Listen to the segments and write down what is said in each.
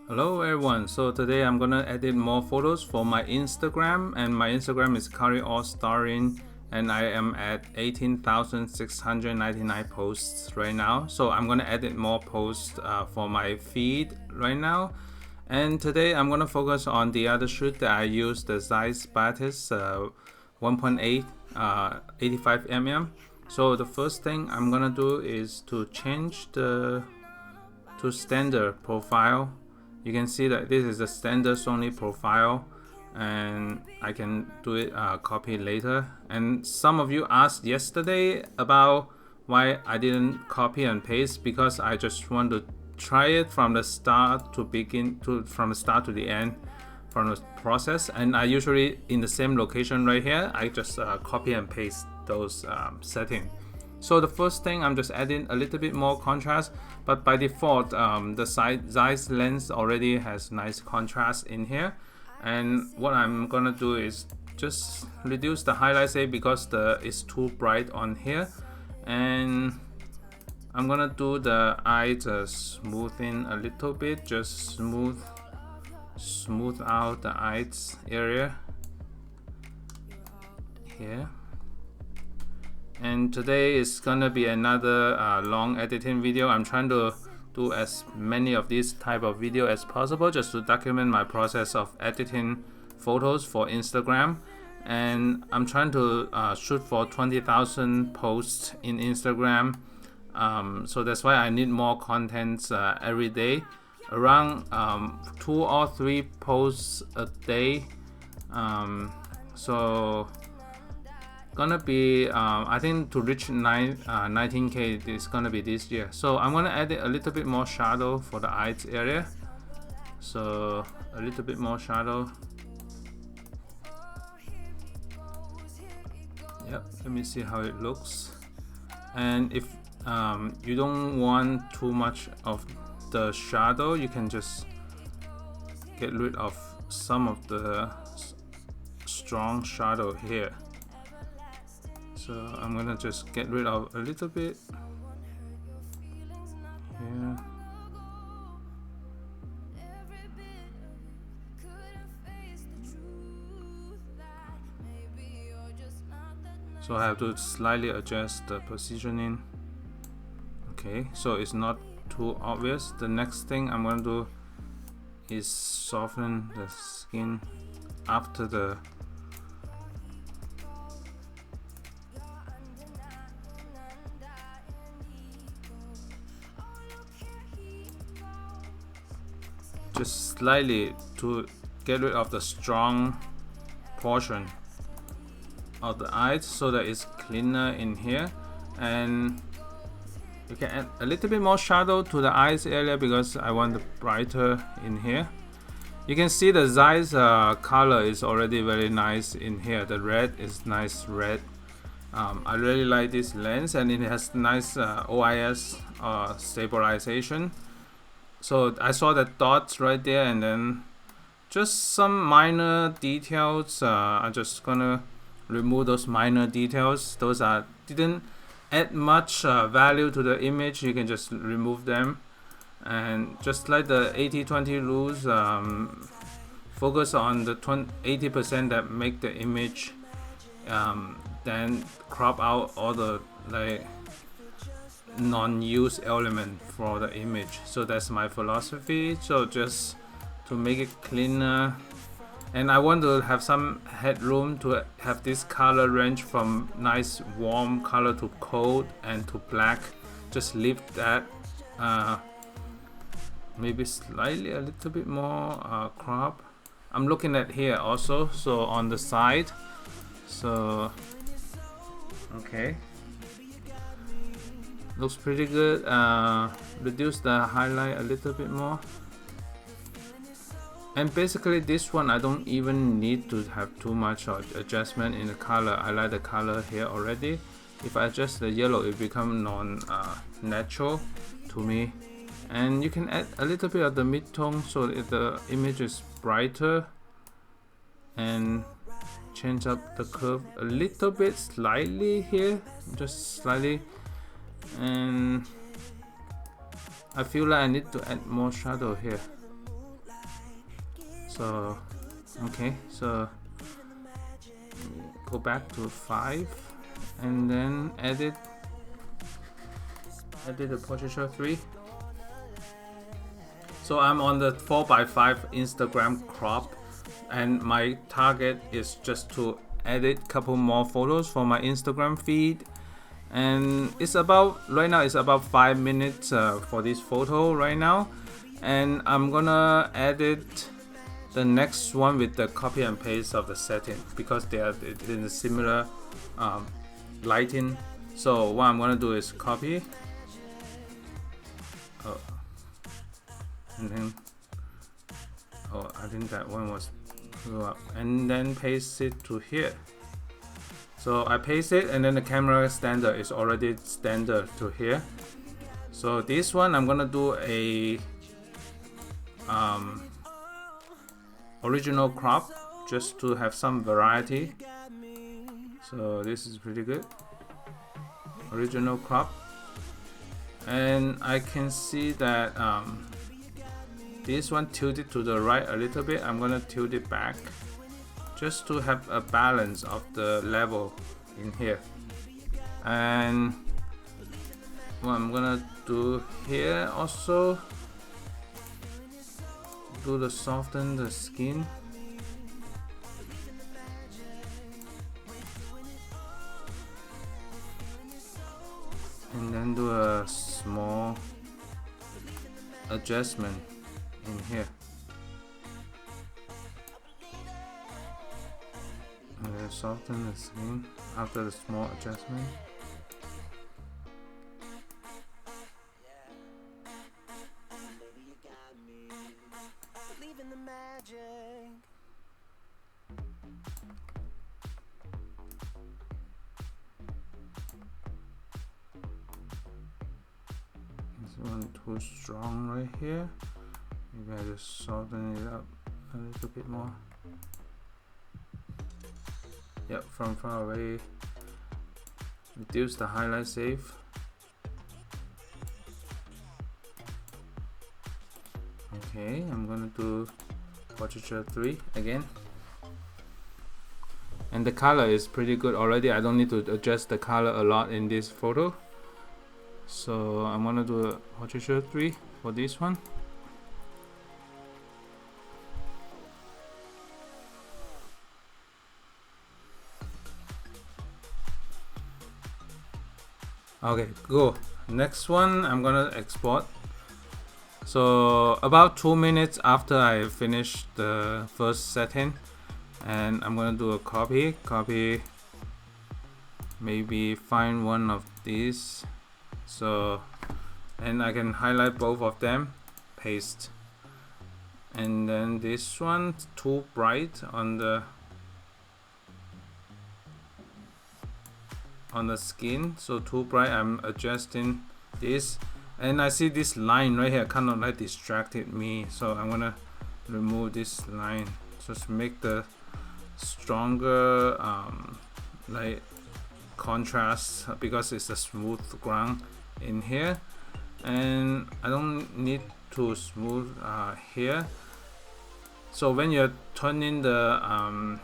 Hello everyone, so today I'm gonna edit more photos for my Instagram, and my Instagram is currently all starring, and I am at 18,699 posts right now. So I'm gonna edit more posts for my feed right now. And today I'm gonna focus on the other shoot that I use, the Zeiss Batis 1.8 85mm. So the first thing I'm gonna do is to change to standard profile. You can see that this is a standard Sony profile, and I can do it copy later. And some of you asked yesterday about why I didn't copy and paste, because I just want to try it from the start to from the start to the end from the process. And I usually in the same location right here, I just copy and paste those settings. So the first thing, I'm just adding a little bit more contrast, but by default the Zeiss lens already has nice contrast in here. And what I'm gonna do is just reduce the highlights here because it's too bright on here. And I'm gonna do the eyes smoothing a little bit, just smooth out the eyes area here. And today is gonna be another long editing video. I'm trying to do as many of these type of video as possible, just to document my process of editing photos for Instagram. And I'm trying to shoot for 20,000 posts in Instagram. So that's why I need more contents every day, around 2 or 3 posts a day. So gonna be I think to reach 19k is gonna be this year. So I'm gonna add a little bit more shadow for the eyes area, so a little bit more shadow. Yep, let me see how it looks. And if you don't want too much of the shadow, you can just get rid of some of the strong shadow here. So I'm gonna just get rid of a little bit here. So I have to slightly adjust the positioning. Okay, so it's not too obvious. The next thing I'm gonna do is soften the skin after the just slightly to get rid of the strong portion of the eyes, so that it's cleaner in here. And you can add a little bit more shadow to the eyes area because I want it brighter in here. You can see the Zeiss color is already very nice in here. The red is nice red. I really like this lens, and it has nice OIS stabilization. So I saw the dots right there, and then just some minor details. I'm just gonna remove those minor details. Those didn't add much value to the image. You can just remove them. And just like the 80-20 rules, focus on the 80% that make the image, then crop out all the non-use element for the image. So that's my philosophy. So just to make it cleaner, and I want to have some headroom to have this color range from nice warm color to cold and to black. Just leave that maybe slightly a little bit more crop. I'm looking at here also, so on the side. So okay, looks pretty good. Reduce the highlight a little bit more. And basically this one I don't even need to have too much adjustment in the color. I like the color here already. If I adjust the yellow, it becomes non-natural to me. And you can add a little bit of the mid-tone so that the image is brighter, and change up the curve a little bit, slightly here, just slightly. And I feel like I need to add more shadow here. So okay, so go back to 5 and then edit the portraiture 3. So I'm on the 4x5 Instagram crop, and my target is just to edit couple more photos for my Instagram feed. And it's about, right now it's about 5 minutes for this photo right now, and I'm gonna edit the next one with the copy and paste of the setting because they are in a similar lighting. So what I'm gonna do is copy, and then I think that one was blew up, and then paste it to here. So I paste it, and then the camera standard is already standard to here. So this one I'm gonna do a original crop just to have some variety. So this is pretty good, original crop. And I can see that this one tilted to the right a little bit. I'm gonna tilt it back just to have a balance of the level in here. And what I'm gonna do here also, do the soften the skin. And then do a small adjustment in here. And then soften the skin after the small adjustment. This one too strong right here. Maybe I just soften it up a little bit more. Yep, from far away. Reduce the highlight save. Okay, I'm gonna do portraiture 3 again. And the color is pretty good already. I don't need to adjust the color a lot in this photo. So I'm gonna do a portraiture 3 for this one. Okay, go. Next one I'm gonna export. So about 2 minutes after I finish the first setting, and I'm gonna do a copy, maybe find one of these. So, and I can highlight both of them, paste. And then this one too bright on the skin, so too bright. I'm adjusting this, and I see this line right here kind of like distracted me, so I'm gonna remove this line just make the stronger like contrast, because it's a smooth ground in here, and I don't need to smooth here. So when you're turning the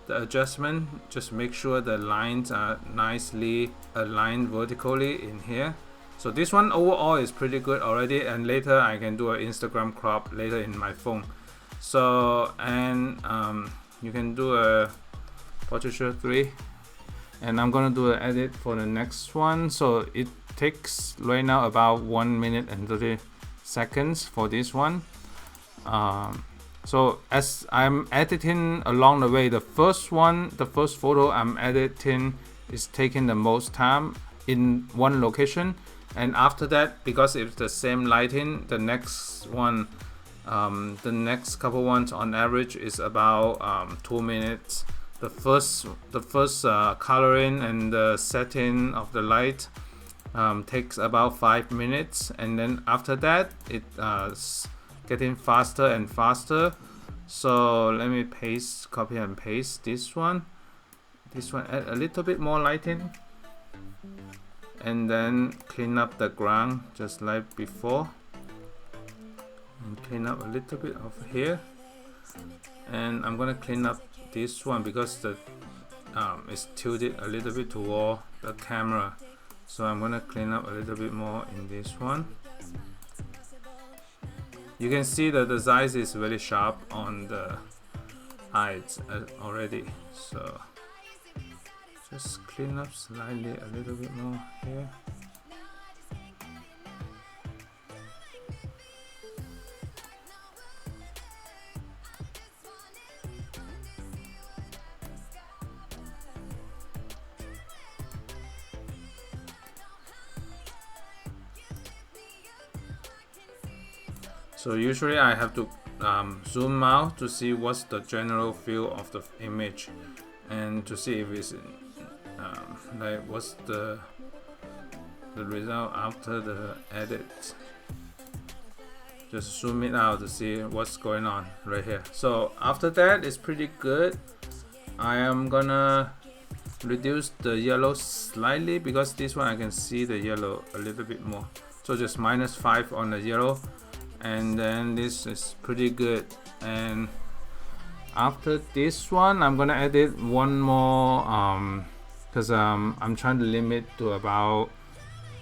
adjustment, just make sure the lines are nicely aligned vertically in here. So this one overall is pretty good already, and later I can do an Instagram crop later in my phone. So, and you can do a portraiture 3, and I'm gonna do an edit for the next one. So it takes right now about 1 minute and 30 seconds for this one. So as I'm editing along the way, the first photo I'm editing is taking the most time in one location, and after that, because it's the same lighting, the next one, the next couple ones on average is about 2 minutes. The first coloring and the setting of the light takes about 5 minutes, and then after that it's getting faster and faster. So let me copy and paste this one, add a little bit more lighting, and then clean up the ground just like before. clean up a little bit of here, and I'm gonna clean up this one because the it's tilted a little bit toward the camera, so I'm gonna clean up a little bit more in this one. You can see that the Zeiss is very sharp on the eyes already, so just clean up slightly a little bit more here. So usually I have to zoom out to see what's the general feel of the image, and to see if it's like what's the result after the edit. Just zoom it out to see what's going on right here. So after that, it's pretty good. I am gonna reduce the yellow slightly because this one I can see the yellow a little bit more. So just -5 on the yellow. And then this is pretty good. And after this one, I'm gonna edit one more because I'm trying to limit to about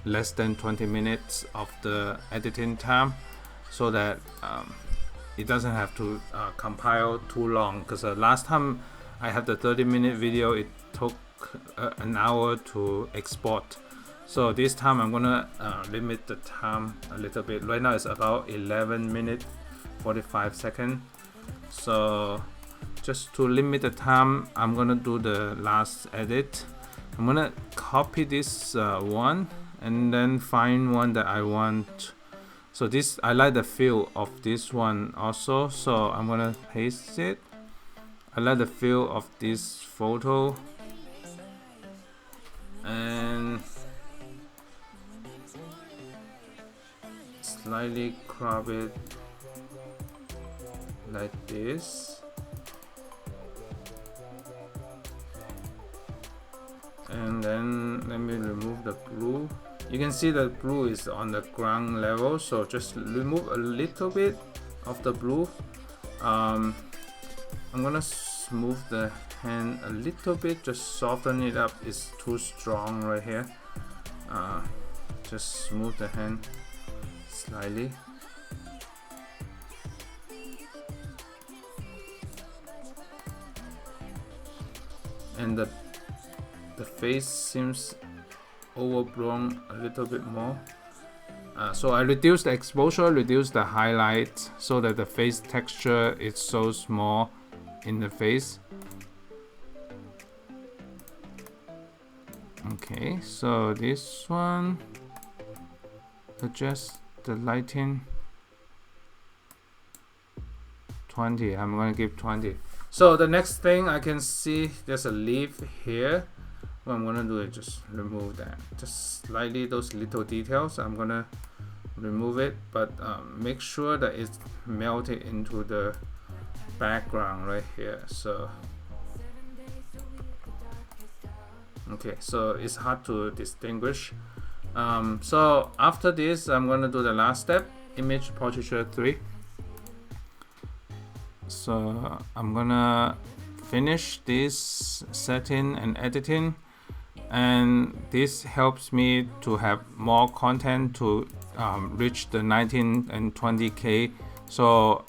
less than 20 minutes of the editing time, so that it doesn't have to compile too long. Because last time I had the 30-minute video, it took an hour to export. So this time I'm gonna limit the time a little bit. Right now it's about 11 minutes 45 seconds. So just to limit the time, I'm gonna do the last edit. I'm gonna copy this one and then find one that I want. So this, I like the feel of this one also, so I'm gonna paste it. I like the feel of this photo, and slightly crop it like this, and then let me remove the blue. You can see the blue is on the ground level, so just remove a little bit of the blue. I'm gonna smooth the hand a little bit, just soften it up. It's too strong right here. Just smooth the hand slightly. And the face seems overblown a little bit more. So I reduce the exposure, reduce the highlight, so that the face texture is so small in the face. Okay, so this one, adjust the lighting 20. I'm gonna give 20. So the next thing I can see, there's a leaf here. What I'm gonna do is just remove that, just slightly those little details. I'm gonna remove it, but make sure that it's melted into the background right here. So okay, so it's hard to distinguish. So after this, I'm gonna do the last step, image portraiture 3. So I'm gonna finish this setting and editing, and this helps me to have more content to reach the 19 and 20K. So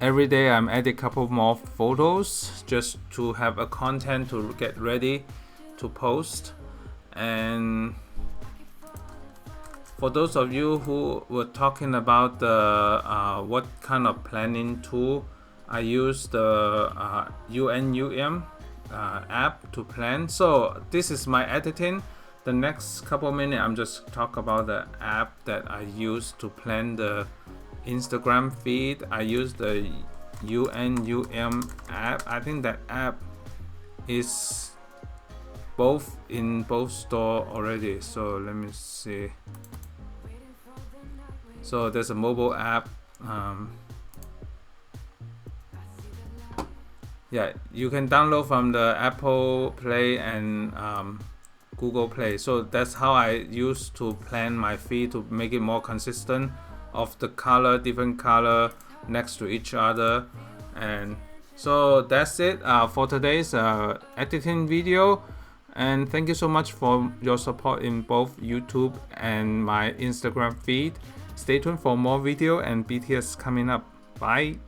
every day I'm adding a couple more photos just to have a content to get ready to post. And for those of you who were talking about the what kind of planning tool, I use the UNUM app to plan. So this is my editing. The next couple minutes I'm just talk about the app that I use to plan the Instagram feed. I use the UNUM app. I think that app is in both store already. So let me see. So there's a mobile app. Yeah, you can download from the Apple Play and Google Play. So that's how I used to plan my feed to make it more consistent of the color, different color next to each other. And so that's it for today's editing video. And thank you so much for your support in both YouTube and my Instagram feed. Stay tuned for more video and BTS coming up. Bye.